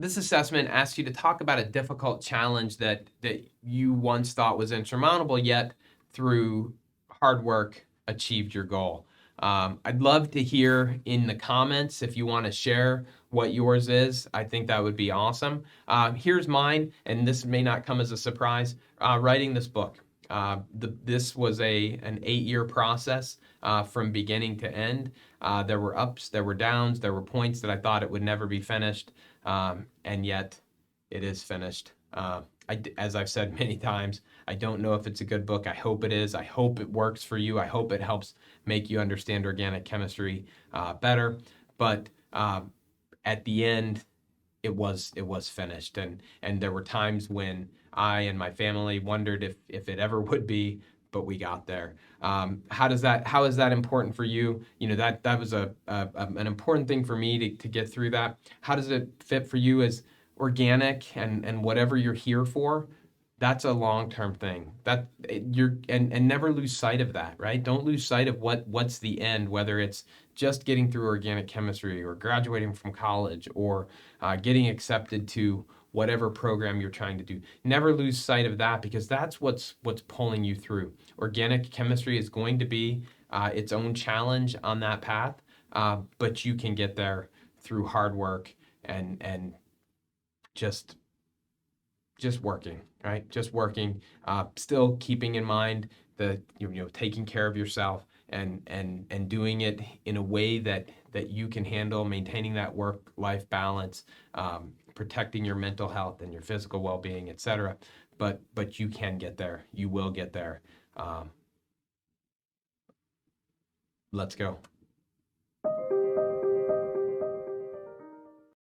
This assessment asks you to talk about a difficult challenge that you once thought was insurmountable, yet through hard work achieved your goal. I'd love to hear in the comments if you want to share what yours is. I think that would be awesome. Here's mine, and this may not come as a surprise. Writing this book. This was an 8-year process from beginning to end. There were ups, there were downs, there were points that I thought it would never be finished, and yet it is finished. As I've said many times, I don't know if it's a good book. I hope it is. I hope it works for you. I hope it helps make you understand organic chemistry better. But at the end, it was finished, and there were times when I and my family wondered if it ever would be, but we got there. How is that important for you? You know, that was an important thing for me to get through that. How does it fit for you as organic and whatever you're here for? That's a long-term thing. That you're and never lose sight of that, right? Don't lose sight of what's the end, whether it's just getting through organic chemistry or graduating from college or getting accepted to whatever program you're trying to do. Never lose sight of that, because that's what's pulling you through. Organic chemistry is going to be its own challenge on that path, but you can get there through hard work and just working, right? Just working, still keeping in mind the taking care of yourself and doing it in a way that you can handle, maintaining that work-life balance, protecting your mental health and your physical well-being, etc. But you can get there. You will get there. Let's go.